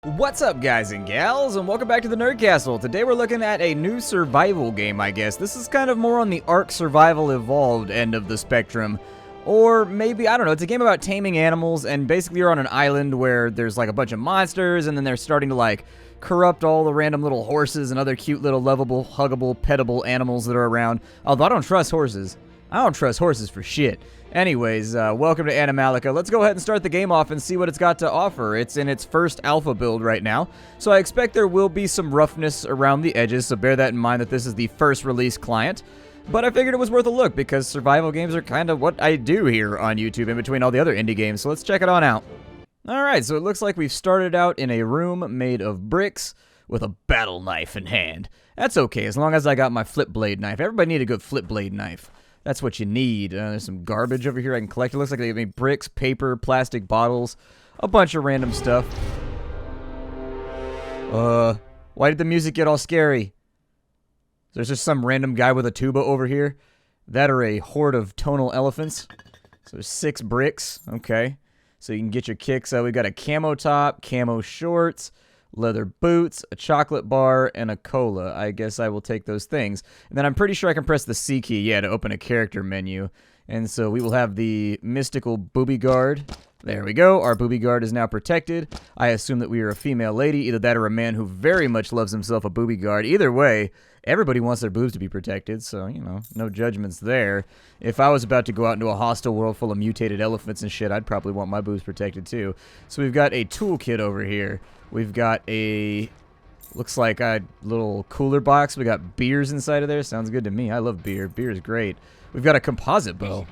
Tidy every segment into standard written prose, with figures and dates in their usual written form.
What's up, guys and gals, and welcome back to the Nerd Castle. Today we're looking at a new survival game, I guess. This is kind of more on the Ark Survival Evolved end of the spectrum. Or maybe, I don't know, it's a game about taming animals, and basically you're on an island where there's like a bunch of monsters, and then they're starting to like corrupt all the random little horses and other cute little lovable, huggable, pettable animals that are around. Although I don't trust horses. I don't trust horses for shit. Anyways, welcome to Animallica. Let's go ahead and start the game off and see what it's got to offer. It's in its first alpha build right now, so I expect there will be some roughness around the edges, so bear that in mind that this is the first release client. But I figured it was worth a look because survival games are kind of what I do here on YouTube in between all the other indie games, so let's check it on out. Alright, so it looks like we've started out in a room made of bricks with a battle knife in hand. That's okay, as long as I got my flip blade knife. Everybody need a good flip blade knife. That's what you need. There's some garbage over here I can collect. It looks like they gave me bricks, paper, plastic bottles, a bunch of random stuff. Why did the music get all scary? There's just some random guy with a tuba over here. That or a horde of tonal elephants. So there's 6 bricks. Okay. So you can get your kicks. We got a camo top, camo shorts, leather boots, a chocolate bar, and a cola. I guess I will take those things. And then I'm pretty sure I can press the C key, yeah, to open a character menu. And so we will have the mystical booby guard. There we go. Our booby guard is now protected. I assume that we are a female lady, either that or a man who very much loves himself a booby guard. Either way, everybody wants their boobs to be protected, so, you know, no judgments there. If I was about to go out into a hostile world full of mutated elephants and shit, I'd probably want my boobs protected too. So we've got a toolkit over here. We've got a, looks like a little cooler box. We got beers inside of there. Sounds good to me. I love beer. Beer is great. We've got a composite bow.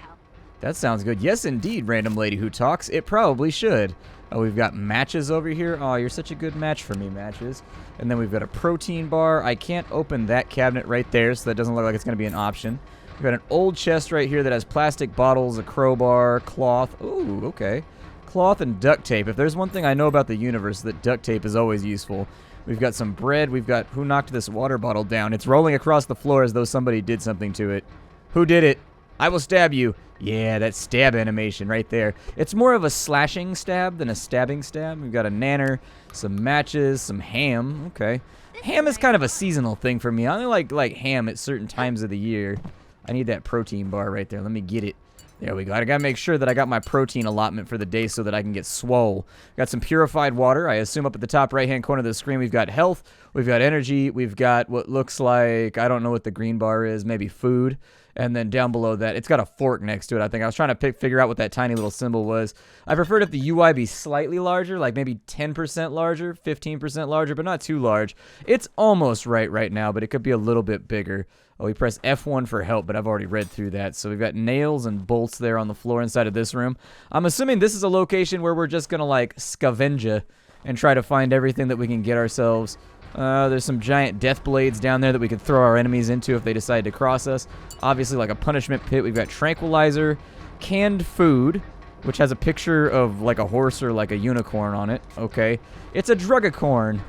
That sounds good. Yes, indeed, random lady who talks. It probably should. Oh, we've got matches over here. Oh, you're such a good match for me, matches. And then we've got a protein bar. I can't open that cabinet right there, so that doesn't look like it's going to be an option. We've got an old chest right here that has plastic bottles, a crowbar, cloth. Ooh, okay. Cloth and duct tape. If there's one thing I know about the universe, that duct tape is always useful. We've got some bread. We've got, who knocked this water bottle down? It's rolling across the floor as though somebody did something to it. Who did it? I will stab you. Yeah, that stab animation right there. It's more of a slashing stab than a stabbing stab. We've got a nanner, some matches, some ham. Okay. Ham is kind of a seasonal thing for me. I only like ham at certain times of the year. I need that protein bar right there. Let me get it. There we go. I gotta make sure that I got my protein allotment for the day so that I can get swole. Got some purified water. I assume up at the top right-hand corner of the screen we've got health, we've got energy, we've got what looks like, I don't know what the green bar is, maybe food. And then down below that, it's got a fork next to it, I think. I was trying to figure out what that tiny little symbol was. I preferred if the UI be slightly larger, like maybe 10% larger, 15% larger, but not too large. It's almost right now, but it could be a little bit bigger. Oh, we press F1 for help, but I've already read through that. So we've got nails and bolts there on the floor inside of this room. I'm assuming this is a location where we're just going to, like, scavenge and try to find everything that we can get ourselves. There's some giant death blades down there that we could throw our enemies into if they decide to cross us. Obviously, like a punishment pit. We've got tranquilizer, canned food, which has a picture of, like, a horse or, like, a unicorn on it. Okay. It's a drugacorn.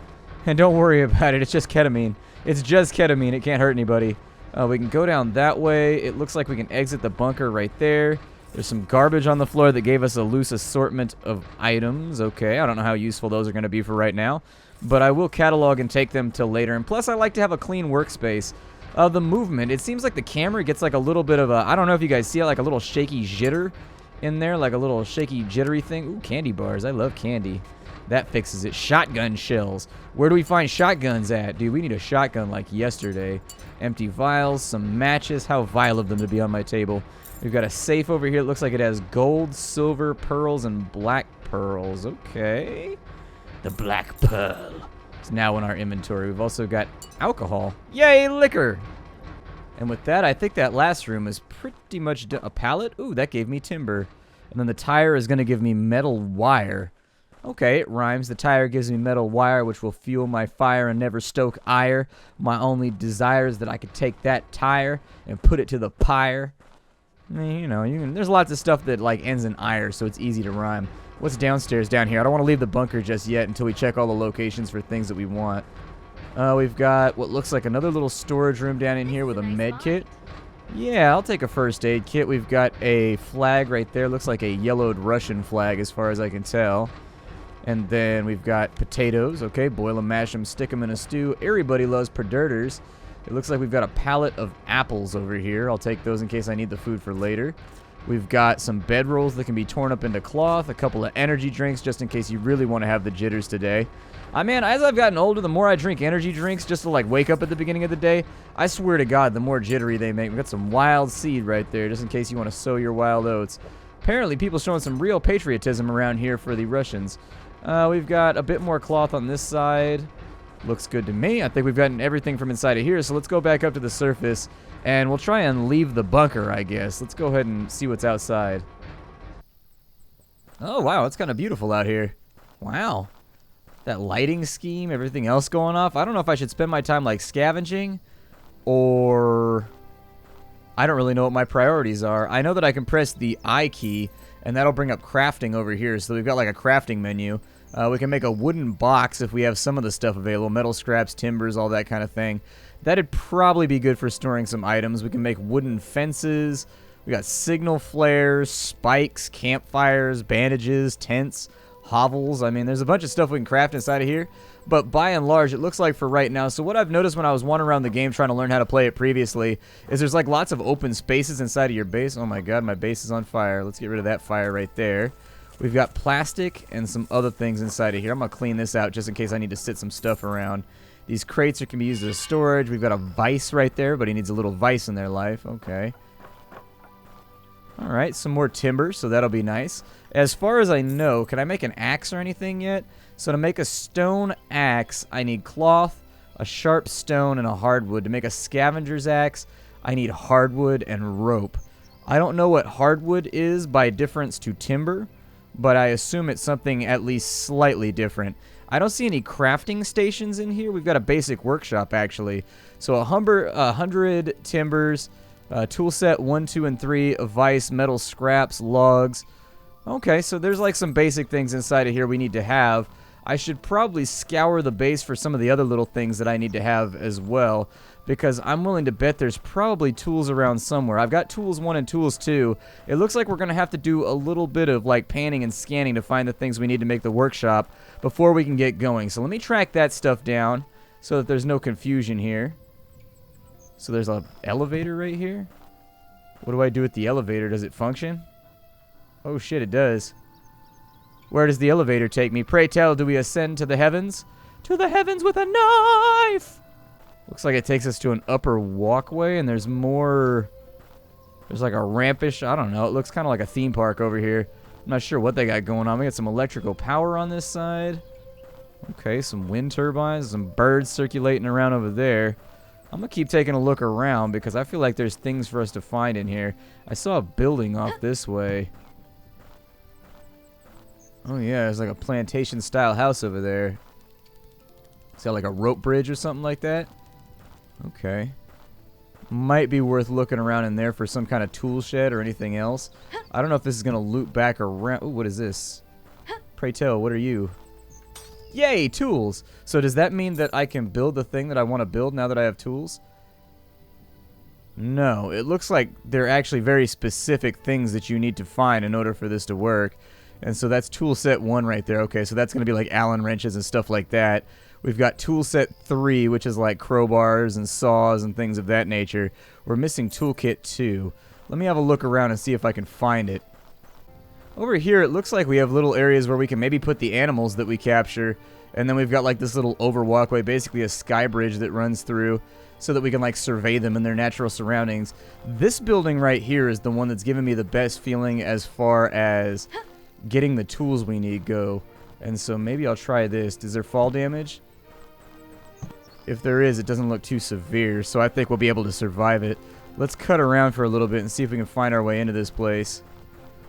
And don't worry about it. It's just ketamine. It's just ketamine. It can't hurt anybody. We can go down that way. It looks like we can exit the bunker right there. There's some garbage on the floor that gave us a loose assortment of items. Okay, I don't know how useful those are going to be for right now, but I will catalog and take them till later. And plus, I like to have a clean workspace. The movement, it seems like the camera gets like a little bit of a, I don't know if you guys see it, like a little shaky jitter in there, like a little shaky jittery thing. Ooh, candy bars. I love candy. That fixes it. Shotgun shells. Where do we find shotguns at? Dude, we need a shotgun like yesterday. Empty vials, some matches. How vile of them to be on my table. We've got a safe over here. It looks like it has gold, silver, pearls, and black pearls. Okay. The black pearl. It's now in our inventory. We've also got alcohol. Yay, liquor! And with that, I think that last room is pretty much a pallet. Ooh, that gave me timber. And then the tire is going to give me metal wire. Okay, it rhymes. The tire gives me metal wire, which will fuel my fire and never stoke ire. My only desire is that I could take that tire and put it to the pyre. I mean, you know, there's lots of stuff that like ends in ire, so it's easy to rhyme. What's downstairs down here? I don't want to leave the bunker just yet until we check all the locations for things that we want. We've got what looks like another little storage room down in here with a med kit. Yeah, I'll take a first aid kit. We've got a flag right there. Looks like a yellowed Russian flag as far as I can tell. And then we've got potatoes. Okay, boil them, mash them, stick them in a stew. Everybody loves predators. It looks like we've got a pallet of apples over here. I'll take those in case I need the food for later. We've got some bedrolls that can be torn up into cloth, a couple of energy drinks just in case you really want to have the jitters today. Man, as I've gotten older, the more I drink energy drinks just to like wake up at the beginning of the day, I swear to God, the more jittery they make. We've got some wild seed right there just in case you want to sow your wild oats. Apparently, people showing some real patriotism around here for the Russians. We've got a bit more cloth on this side. Looks good to me. I think we've gotten everything from inside of here, so let's go back up to the surface, and we'll try and leave the bunker, I guess. Let's go ahead and see what's outside. Oh, wow, it's kind of beautiful out here. Wow. That lighting scheme, everything else going off. I don't know if I should spend my time, like, scavenging, or I don't really know what my priorities are. I know that I can press the I key, and that'll bring up crafting over here. So we've got, like, a crafting menu. We can make a wooden box if we have some of the stuff available. Metal scraps, timbers, all that kind of thing. That'd probably be good for storing some items. We can make wooden fences. We got signal flares, spikes, campfires, bandages, tents, hovels. I mean, there's a bunch of stuff we can craft inside of here. But by and large, it looks like for right now. So what I've noticed when I was wandering around the game trying to learn how to play it previously is there's like lots of open spaces inside of your base. Oh my God, my base is on fire. Let's get rid of that fire right there. We've got plastic and some other things inside of here. I'm going to clean this out just in case I need to sit some stuff around. These crates can be used as storage. We've got a vice right there. Everybody needs a little vice in their life. Okay. Alright, some more timber, so that'll be nice. As far as I know, can I make an axe or anything yet? So to make a stone axe, I need cloth, a sharp stone, and a hardwood. To make a scavenger's axe, I need hardwood and rope. I don't know what hardwood is by difference to timber, but I assume it's something at least slightly different. I don't see any crafting stations in here. We've got a basic workshop, actually. So 100 timbers, tool set 1, 2, and 3, a vice, metal scraps, logs. Okay, so there's like some basic things inside of here we need to have. I should probably scour the base for some of the other little things that I need to have as well, because I'm willing to bet there's probably tools around somewhere. I've got tools 1 and tools 2. It looks like we're going to have to do a little bit of like panning and scanning to find the things we need to make the workshop before we can get going. So let me track that stuff down so that there's no confusion here. So there's an elevator right here. What do I do with the elevator? Does it function? Oh shit, it does. Where does the elevator take me? Pray tell, do we ascend to the heavens? To the heavens with a knife! Looks like it takes us to an upper walkway, and there's more... There's like a rampish... I don't know. It looks kind of like a theme park over here. I'm not sure what they got going on. We got some electrical power on this side. Okay, some wind turbines, some birds circulating around over there. I'm going to keep taking a look around because I feel like there's things for us to find in here. I saw a building off this way. Oh yeah, there's like a plantation style house over there. Is that like a rope bridge or something like that? Okay. Might be worth looking around in there for some kind of tool shed or anything else. I don't know if this is going to loop back around. Ooh, what is this? Pray tell, what are you? Yay, tools! So does that mean that I can build the thing that I want to build now that I have tools? No, it looks like they're actually very specific things that you need to find in order for this to work. And so that's tool set 1 right there. Okay, so that's going to be like Allen wrenches and stuff like that. We've got tool set 3, which is like crowbars and saws and things of that nature. We're missing toolkit 2. Let me have a look around and see if I can find it. Over here, it looks like we have little areas where we can maybe put the animals that we capture. And then we've got like this little over walkway, basically a sky bridge that runs through so that we can like survey them in their natural surroundings. This building right here is the one that's giving me the best feeling as far as getting the tools we need go. And so maybe I'll try this. Is there fall damage? If there is, it doesn't look too severe, so I think we'll be able to survive it. Let's cut around for a little bit and see if we can find our way into this place.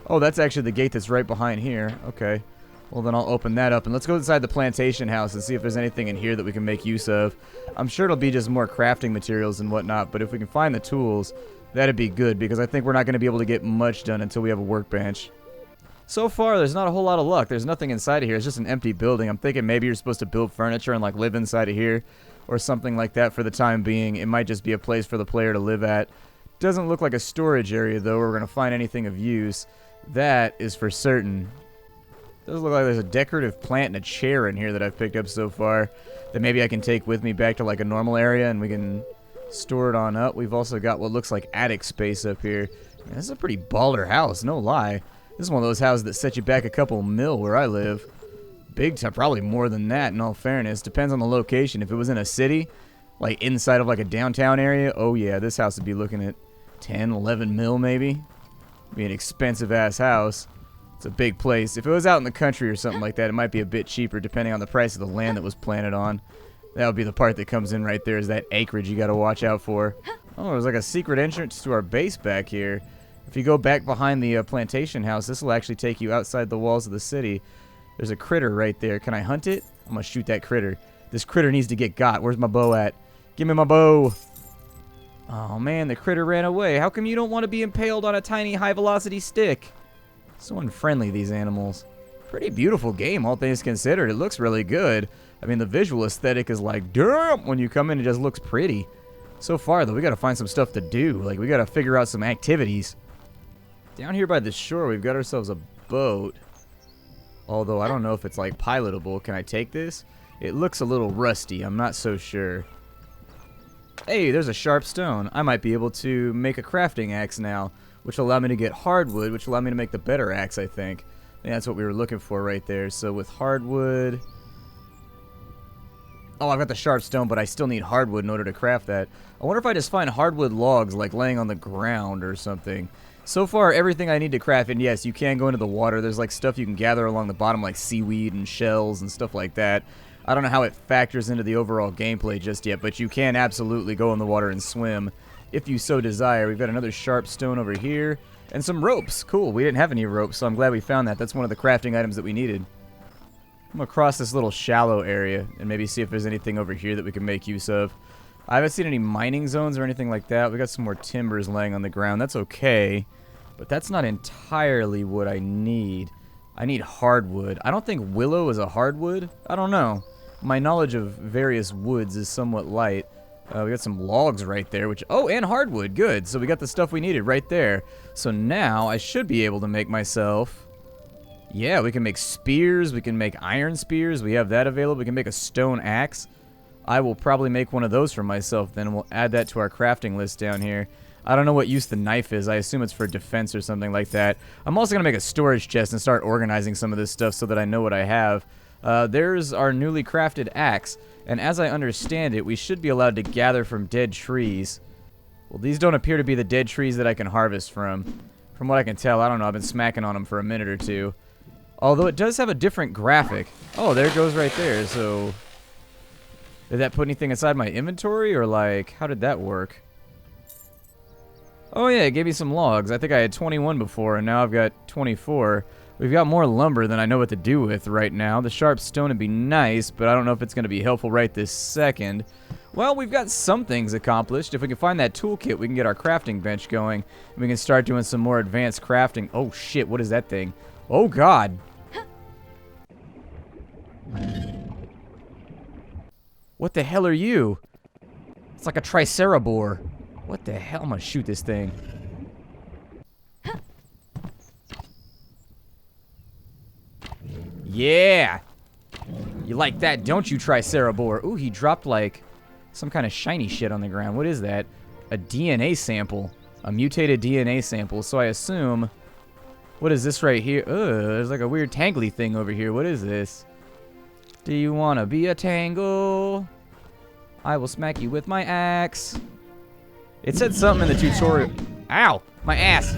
Oh, that's actually the gate that's right behind here. Okay. Well, then I'll open that up, and let's go inside the plantation house and see if there's anything in here that we can make use of. I'm sure it'll be just more crafting materials and whatnot, but if we can find the tools, that'd be good, because I think we're not going to be able to get much done until we have a workbench. So far, there's not a whole lot of luck. There's nothing inside of here. It's just an empty building. I'm thinking maybe you're supposed to build furniture and like live inside of here or something like that for the time being. It might just be a place for the player to live at. Doesn't look like a storage area, though, where we're going to find anything of use. That is for certain. Does look like there's a decorative plant and a chair in here that I've picked up so far that maybe I can take with me back to like a normal area and we can store it on up. We've also got what looks like attic space up here. Man, this is a pretty baller house, no lie. This is one of those houses that set you back a couple mil where I live. Big time, probably more than that in all fairness. Depends on the location. If it was in a city, like inside of like a downtown area, oh yeah, this house would be looking at 10, 11 mil maybe. Be an expensive ass house. It's a big place. If it was out in the country or something like that, it might be a bit cheaper depending on the price of the land that was planted on. That would be the part that comes in right there, is that acreage you got to watch out for. Oh, there's like a secret entrance to our base back here. If you go back behind the Plantation House, this will actually take you outside the walls of the city. There's a critter right there. Can I hunt it? I'm going to shoot that critter. This critter needs to get got. Where's my bow at? Give me my bow. Oh, man, the critter ran away. How come you don't want to be impaled on a tiny high-velocity stick? So unfriendly, these animals. Pretty beautiful game, all things considered. It looks really good. I mean, the visual aesthetic is like, damn, when you come in, it just looks pretty. So far, though, we got to find some stuff to do. Like, we got to figure out some activities. Down here by the shore, we've got ourselves a boat. Although, I don't know if it's, like, pilotable. Can I take this? It looks a little rusty. I'm not so sure. Hey, there's a sharp stone. I might be able to make a crafting axe now, which will allow me to get hardwood, which will allow me to make the better axe, I think. Yeah, that's what we were looking for right there. So, with hardwood... Oh, I've got the sharp stone, but I still need hardwood in order to craft that. I wonder if I just find hardwood logs, like, laying on the ground or something. So far, everything I need to craft, and yes, you can go into the water. There's, like, stuff you can gather along the bottom, like seaweed and shells and stuff like that. I don't know how it factors into the overall gameplay just yet, but you can absolutely go in the water and swim if you so desire. We've got another sharp stone over here, and some ropes. Cool, we didn't have any ropes, so I'm glad we found that. That's one of the crafting items that we needed. I'm going to cross this little shallow area and maybe see if there's anything over here that we can make use of. I haven't seen any mining zones or anything like that. We got some more timbers laying on the ground. That's okay, but that's not entirely what I need. I need hardwood. I don't think willow is a hardwood. I don't know. My knowledge of various woods is somewhat light. We got some logs right there, which... Oh, and hardwood. Good. So we got the stuff we needed right there. So now I should be able to make myself... Yeah, we can make spears. We can make iron spears. We have that available. We can make a stone axe. I will probably make one of those for myself then, and we'll add that to our crafting list down here. I don't know what use the knife is. I assume it's for defense or something like that. I'm also going to make a storage chest and start organizing some of this stuff so that I know what I have. There's our newly crafted axe. And as I understand it, we should be allowed to gather from dead trees. Well, these don't appear to be the dead trees that I can harvest from. From what I can tell, I don't know. I've been smacking on them for a minute or two. Although it does have a different graphic. Oh, there it goes right there. So, did that put anything inside my inventory? Or, like, how did that work? Oh, yeah, it gave me some logs. I think I had 21 before, and now I've got 24. We've got more lumber than I know what to do with right now. The sharp stone would be nice, but I don't know if it's going to be helpful right this second. Well, we've got some things accomplished. If we can find that toolkit, we can get our crafting bench going. And we can start doing some more advanced crafting. Oh, shit, what is that thing? Oh, God. What the hell are you? It's like a tricerabor. What the hell? I'm gonna shoot this thing. Yeah! You like that, don't you, tricerabor? Ooh, he dropped like some kind of shiny shit on the ground. What is that? A DNA sample. A mutated DNA sample. So I assume... What is this right here? Ugh, there's like a weird tangly thing over here. What is this? Do you want to be a tangle? I will smack you with my axe. It said something in the tutorial. Ow! My ass!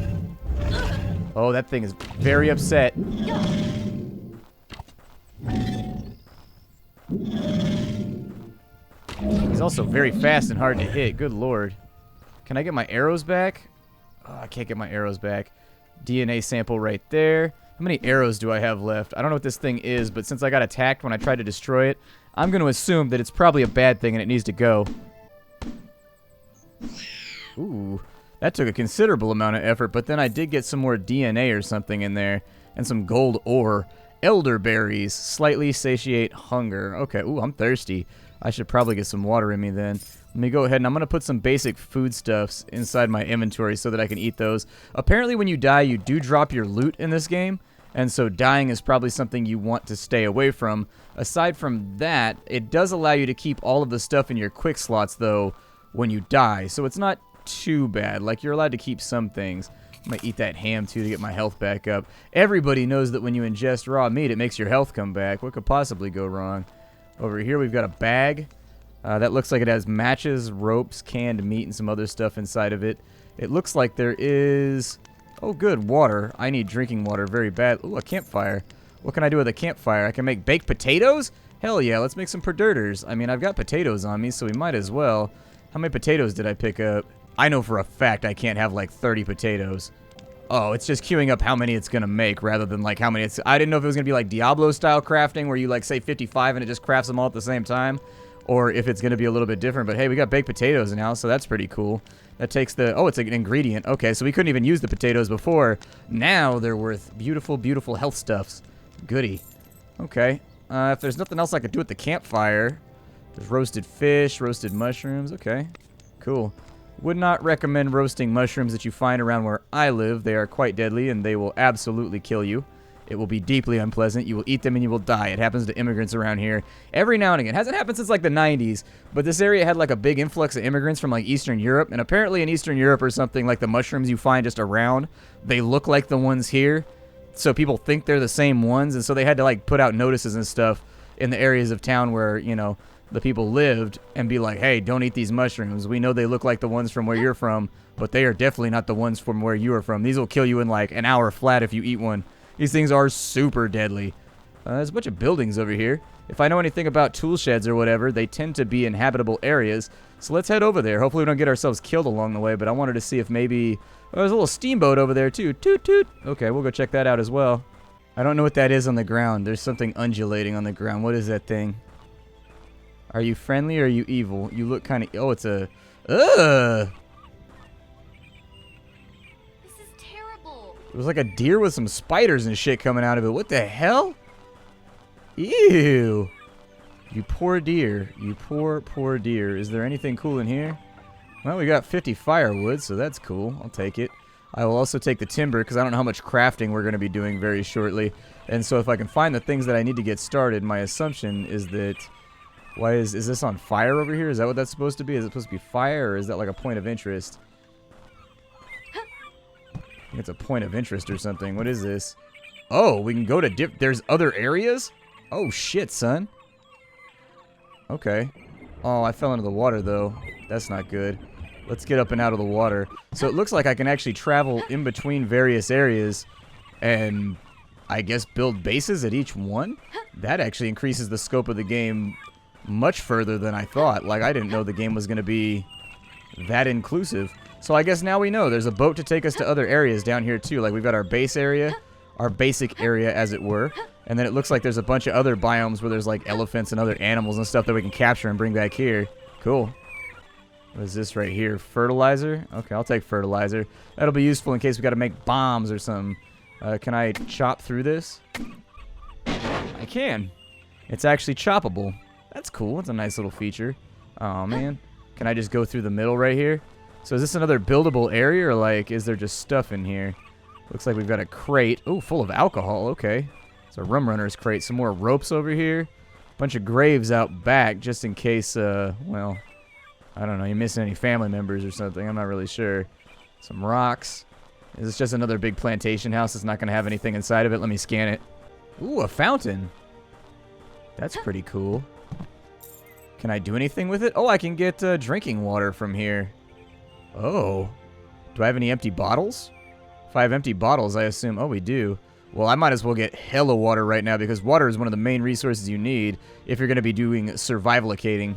Oh, that thing is very upset. He's also very fast and hard to hit. Good lord. Can I get my arrows back? Oh, I can't get my arrows back. DNA sample right there. How many arrows do I have left? I don't know what this thing is, but since I got attacked when I tried to destroy it, I'm going to assume that it's probably a bad thing and it needs to go. Ooh, that took a considerable amount of effort, but then I did get some more DNA or something in there, and some gold ore. Elderberries, slightly satiate hunger. Okay, ooh, I'm thirsty. I should probably get some water in me then. Let me go ahead and I'm going to put some basic foodstuffs inside my inventory so that I can eat those. Apparently when you die, you do drop your loot in this game. And so dying is probably something you want to stay away from. Aside from that, it does allow you to keep all of the stuff in your quick slots, though, when you die. So it's not too bad. Like, you're allowed to keep some things. I might eat that ham, too, to get my health back up. Everybody knows that when you ingest raw meat, it makes your health come back. What could possibly go wrong? Over here, we've got a bag. That looks like it has matches, ropes, canned meat, and some other stuff inside of it. It looks like there is... Oh, good, water. I need drinking water very bad. Ooh, a campfire. What can I do with a campfire? I can make baked potatoes? Hell yeah, let's make some perdirters. I mean, I've got potatoes on me, so we might as well. How many potatoes did I pick up? I know for a fact I can't have, like, 30 potatoes. Oh, it's just queuing up how many it's going to make rather than, like, how many it's... I didn't know if it was going to be, like, Diablo-style crafting where you, like, say 55 and it just crafts them all at the same time. Or if it's going to be a little bit different. But, hey, we got baked potatoes now, so that's pretty cool. That takes the... Oh, it's an ingredient. Okay, so we couldn't even use the potatoes before. Now they're worth beautiful, beautiful health stuffs. Goody. Okay. If there's nothing else I could do at the campfire... There's roasted fish, roasted mushrooms. Okay. Cool. Would not recommend roasting mushrooms that you find around where I live. They are quite deadly, and they will absolutely kill you. It will be deeply unpleasant. You will eat them and you will die. It happens to immigrants around here every now and again. It hasn't happened since like the 90s, but this area had like a big influx of immigrants from like Eastern Europe. And apparently in Eastern Europe or something, like the mushrooms you find just around, they look like the ones here. So people think they're the same ones. And so they had to like put out notices and stuff in the areas of town where, you know, the people lived and be like, hey, don't eat these mushrooms. We know they look like the ones from where you're from, but they are definitely not the ones from where you are from. These will kill you in like an hour flat if you eat one. These things are super deadly. There's a bunch of buildings over here. If I know anything about tool sheds or whatever, they tend to be in habitable areas. So let's head over there. Hopefully we don't get ourselves killed along the way, but I wanted to see if maybe... Oh, there's a little steamboat over there too. Toot toot. Okay, we'll go check that out as well. I don't know what that is on the ground. There's something undulating on the ground. What is that thing? Are you friendly or are you evil? You look kind of... Oh, it's a... Ugh! It was like a deer with some spiders and shit coming out of it. What the hell? Ew. You poor deer. You poor, poor deer. Is there anything cool in here? Well, we got 50 firewood, so that's cool. I'll take it. I will also take the timber, because I don't know how much crafting we're going to be doing very shortly. And so if I can find the things that I need to get started, my assumption is that... Why is this on fire over here? Is that what that's supposed to be? Is it supposed to be fire, or is that like a point of interest? I think it's a point of interest or something. What is this? Oh, we can go to there's other areas? Oh, shit, son. Okay. Oh, I fell into the water, though. That's not good. Let's get up and out of the water. So it looks like I can actually travel in between various areas and, I guess, build bases at each one? That actually increases the scope of the game much further than I thought. Like, I didn't know the game was going to be that inclusive. So I guess now we know there's a boat to take us to other areas down here too. Like we've got our base area, our basic area as it were. And then it looks like there's a bunch of other biomes where there's like elephants and other animals and stuff that we can capture and bring back here. Cool. What is this right here? Fertilizer? Okay, I'll take fertilizer. That'll be useful in case we got to make bombs or something. Can I chop through this? I can. It's actually choppable. That's cool. That's a nice little feature. Oh man. Can I just go through the middle right here? So is this another buildable area, or like, is there just stuff in here? Looks like we've got a crate. Oh, full of alcohol. Okay. It's a rum runner's crate. Some more ropes over here. Bunch of graves out back, just in case, well, I don't know, you missing any family members or something. I'm not really sure. Some rocks. Is this just another big plantation house that's not going to have anything inside of it? Let me scan it. Ooh, a fountain. That's pretty cool. Can I do anything with it? Oh, I can get drinking water from here. Oh. Do I have any empty bottles? If I have empty bottles, I assume... Oh, we do. Well, I might as well get hella water right now because water is one of the main resources you need if you're going to be doing survivalicating.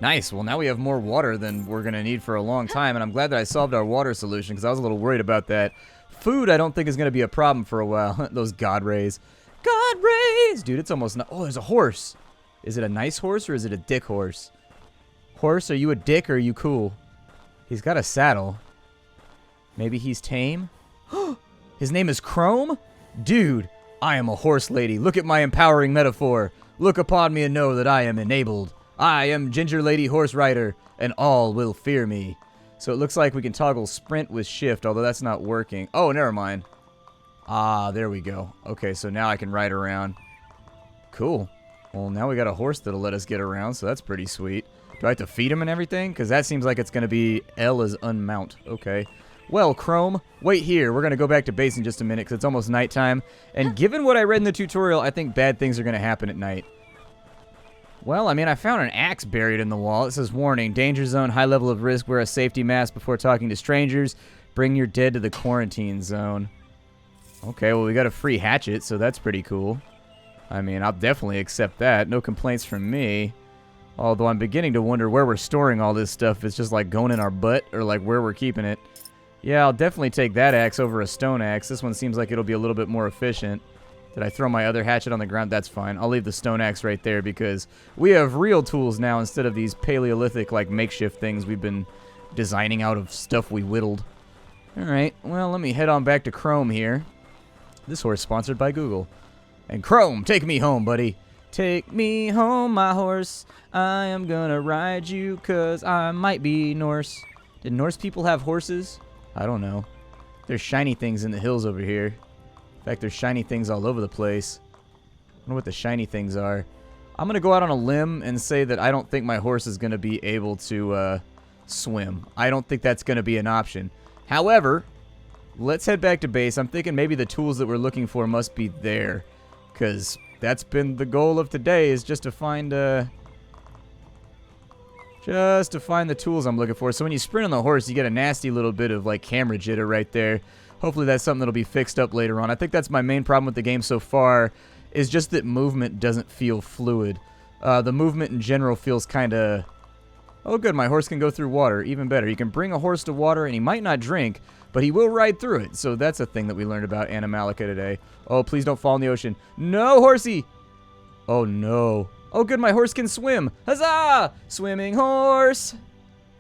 Nice. Well, now we have more water than we're going to need for a long time, and I'm glad that I solved our water solution because I was a little worried about that. Food, I don't think is going to be a problem for a while. Those God rays. God rays! Dude, it's almost not... Oh, there's a horse. Is it a nice horse or is it a dick horse? Horse, are you a dick or are you cool? He's got a saddle. Maybe he's tame? His name is Chrome? Dude, I am a horse lady. Look at my empowering metaphor. Look upon me and know that I am enabled. I am Ginger Lady Horse Rider, and all will fear me. So it looks like we can toggle sprint with shift, although that's not working. Oh, never mind. Ah, there we go. Okay, so now I can ride around. Cool. Well, now we got a horse that'll let us get around, so that's pretty sweet. Do I have to feed him and everything? Because that seems like it's going to be L as unmount. Okay. Well, Chrome, wait here. We're going to go back to base in just a minute because it's almost nighttime. And given what I read in the tutorial, I think bad things are going to happen at night. Well, I mean, I found an axe buried in the wall. It says, warning, danger zone, high level of risk, wear a safety mask before talking to strangers. Bring your dead to the quarantine zone. Okay, well, we got a free hatchet, so that's pretty cool. I mean, I'll definitely accept that. No complaints from me. Although I'm beginning to wonder where we're storing all this stuff. It's just like going in our butt or like where we're keeping it. Yeah, I'll definitely take that axe over a stone axe. This one seems like it'll be a little bit more efficient. Did I throw my other hatchet on the ground? That's fine. I'll leave the stone axe right there because we have real tools now instead of these Paleolithic like makeshift things we've been designing out of stuff we whittled. Alright, well, let me head on back to Chrome here. This horse sponsored by Google. And Chrome, take me home, buddy. Take me home, my horse. I am gonna ride you, cause I might be Norse. Did Norse people have horses? I don't know. There's shiny things in the hills over here. In fact, there's shiny things all over the place. I wonder what the shiny things are. I'm gonna go out on a limb and say that I don't think my horse is gonna be able to swim. I don't think that's gonna be an option. However, let's head back to base. I'm thinking maybe the tools that we're looking for must be there. Because that's been the goal of today, is just to find the tools I'm looking for. So when you sprint on the horse, you get a nasty little bit of like camera jitter right there. Hopefully that's something that'll be fixed up later on. I think that's my main problem with the game so far, is just that movement doesn't feel fluid. The movement in general feels kind of... Oh good, my horse can go through water. Even better. You can bring a horse to water and he might not drink, but he will ride through it. So that's a thing that we learned about Animallica today. Oh, please don't fall in the ocean. No, horsey! Oh, no. Oh, good, my horse can swim. Huzzah! Swimming horse!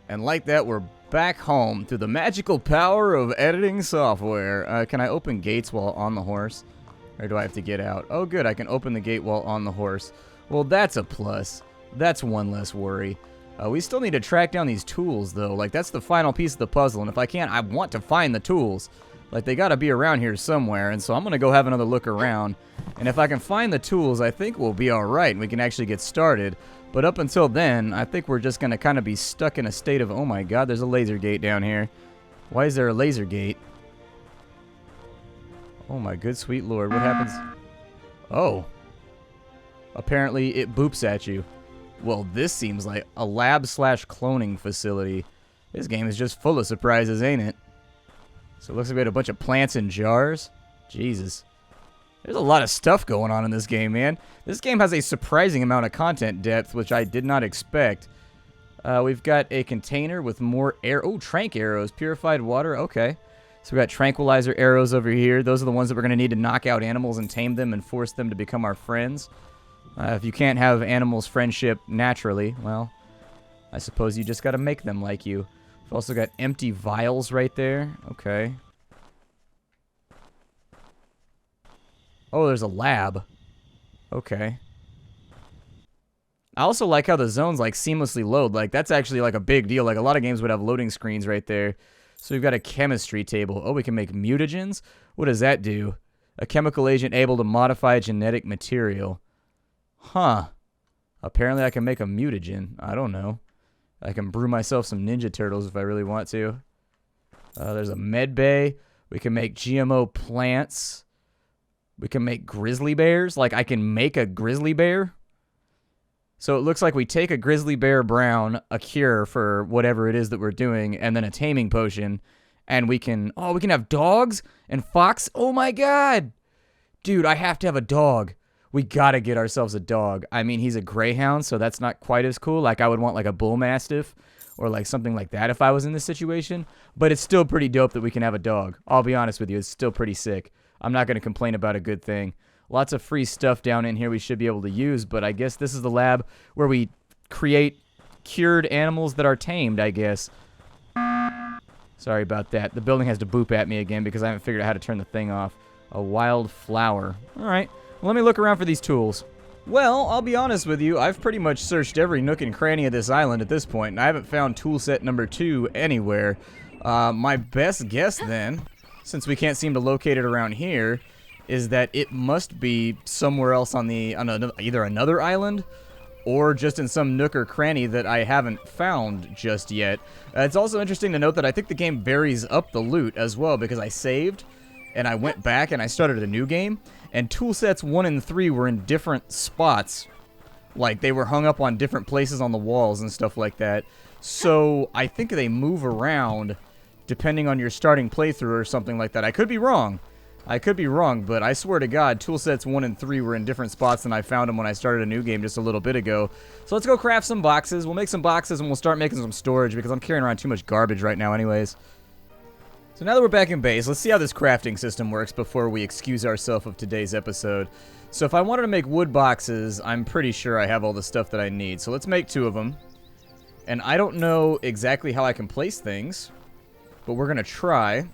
And like that, we're back home through the magical power of editing software. Can I open gates while on the horse? Or do I have to get out? Oh, good, I can open the gate while on the horse. Well, that's a plus. That's one less worry. We still need to track down these tools, though. Like, that's the final piece of the puzzle. And if I can't, I want to find the tools. Like, they got to be around here somewhere. And so I'm going to go have another look around. And if I can find the tools, I think we'll be all right. And we can actually get started. But up until then, I think we're just going to kind of be stuck in a state of, oh my god, there's a laser gate down here. Why is there a laser gate? Oh my good sweet lord, what happens? Oh. Apparently it boops at you. Well, this seems like a lab/cloning facility. This game is just full of surprises, ain't it? So it looks like we had a bunch of plants in jars. Jesus. There's a lot of stuff going on in this game, man. This game has a surprising amount of content depth, which I did not expect. We've got a container with more air. Oh, trank arrows. Purified water. Okay. So we got tranquilizer arrows over here. Those are the ones that we're going to need to knock out animals and tame them and force them to become our friends. If you can't have animals' friendship naturally, well, I suppose you just got to make them like you. We've also got empty vials right there. Okay. Oh, there's a lab. Okay. I also like how the zones, like, seamlessly load. Like, that's actually, like, a big deal. Like, a lot of games would have loading screens right there. So we've got a chemistry table. Oh, we can make mutagens? What does that do? A chemical agent able to modify genetic material. Huh. Apparently I can make a mutagen. I don't know. I can brew myself some Ninja Turtles if I really want to. There's a med bay. We can make GMO plants. We can make grizzly bears. Like, I can make a grizzly bear. So it looks like we take a grizzly bear brown, a cure for whatever it is that we're doing, and then a taming potion. And we can... Oh, we can have dogs and fox. Oh my god! Dude, I have to have a dog. We gotta get ourselves a dog. I mean, he's a greyhound, so that's not quite as cool. Like, I would want, like, a bull mastiff or, like, something like that if I was in this situation. But it's still pretty dope that we can have a dog. I'll be honest with you, it's still pretty sick. I'm not gonna complain about a good thing. Lots of free stuff down in here we should be able to use, but I guess this is the lab where we create cured animals that are tamed, I guess. Sorry about that. The building has to boop at me again because I haven't figured out how to turn the thing off. A wild flower. Alright. Well, let me look around for these tools. Well, I'll be honest with you, I've pretty much searched every nook and cranny of this island at this point, and I haven't found tool set number 2 anywhere. My best guess, then, since we can't seem to locate it around here, is that it must be somewhere else on either another island or just in some nook or cranny that I haven't found just yet. It's also interesting to note that I think the game varies up the loot as well, because I saved and I went back and I started a new game, and tool sets 1 and 3 were in different spots. Like, they were hung up on different places on the walls and stuff like that. So I think they move around depending on your starting playthrough or something like that. I could be wrong. But I swear to God, tool sets 1 and 3 were in different spots than I found them when I started a new game just a little bit ago. So let's go craft some boxes. We'll make some boxes and we'll start making some storage, because I'm carrying around too much garbage right now anyways. So now that we're back in base, let's see how this crafting system works before we excuse ourselves of today's episode. So if I wanted to make wood boxes, I'm pretty sure I have all the stuff that I need. So let's make 2 of them. And I don't know exactly how I can place things, but we're going to try.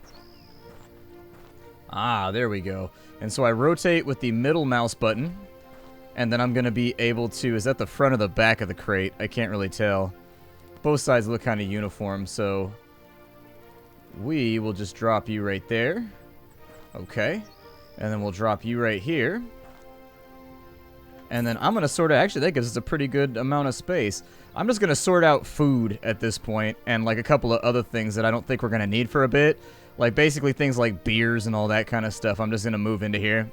Ah, there we go. And so I rotate with the middle mouse button, and then I'm going to be able to... Is that the front or the back of the crate? I can't really tell. Both sides look kind of uniform, so we will just drop you right there. Okay. And then we'll drop you right here. And then I'm going to sort of... Actually, that gives us a pretty good amount of space. I'm just going to sort out food at this point, and like a couple of other things that I don't think we're going to need for a bit. Like, basically things like beers and all that kind of stuff. I'm just going to move into here.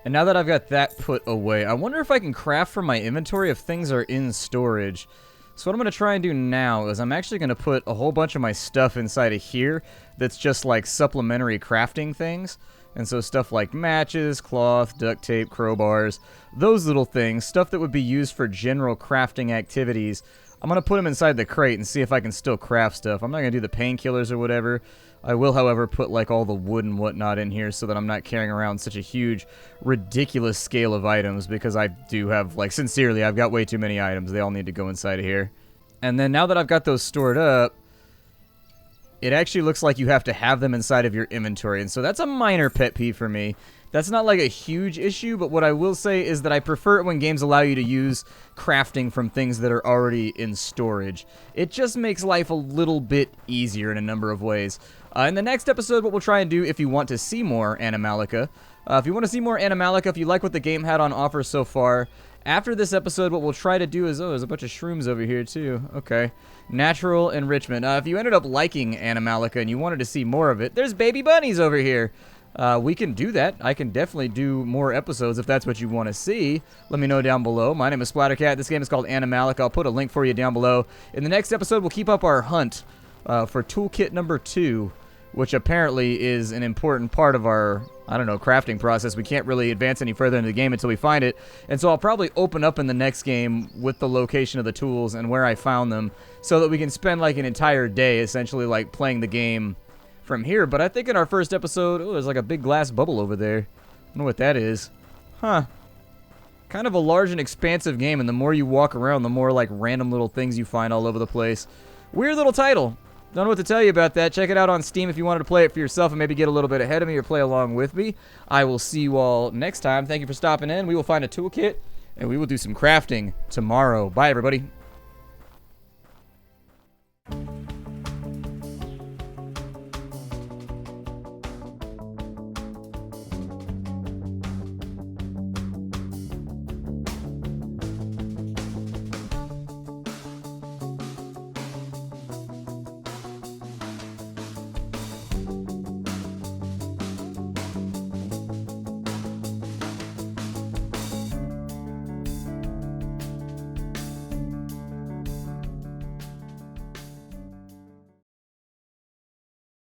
And now that I've got that put away, I wonder if I can craft from my inventory if things are in storage. So what I'm going to try and do now is I'm actually going to put a whole bunch of my stuff inside of here that's just like supplementary crafting things. And so stuff like matches, cloth, duct tape, crowbars, those little things, stuff that would be used for general crafting activities. I'm going to put them inside the crate and see if I can still craft stuff. I'm not going to do the painkillers or whatever. I will, however, put like all the wood and whatnot in here so that I'm not carrying around such a huge, ridiculous scale of items, because I do have, like, sincerely, I've got way too many items. They all need to go inside of here. And then now that I've got those stored up, it actually looks like you have to have them inside of your inventory. And so that's a minor pet peeve for me. That's not like a huge issue, but what I will say is that I prefer it when games allow you to use crafting from things that are already in storage. It just makes life a little bit easier in a number of ways. In the next episode, what we'll try and do, if you want to see more Animallica, if you want to see more Animallica, if you like what the game had on offer so far, after this episode, what we'll try to do is, oh, there's a bunch of shrooms over here too. Okay. Natural enrichment. If you ended up liking Animallica and you wanted to see more of it, there's baby bunnies over here. We can do that. I can definitely do more episodes if that's what you want to see. Let me know down below. My name is Splattercat. This game is called Animallica. I'll put a link for you down below. In the next episode, we'll keep up our hunt for toolkit number 2, which apparently is an important part of our, I don't know, crafting process. We can't really advance any further into the game until we find it. And so I'll probably open up in the next game with the location of the tools and where I found them, so that we can spend like an entire day essentially like playing the game from here. But I think in our first episode, oh, there's like a big glass bubble over there. I don't know what that is. Huh. Kind of a large and expansive game, and the more you walk around, the more like random little things you find all over the place. Weird little title. Don't know what to tell you about that. Check it out on Steam if you wanted to play it for yourself and maybe get a little bit ahead of me or play along with me. I will see you all next time. Thank you for stopping in. We will find a toolkit, and we will do some crafting tomorrow. Bye, everybody.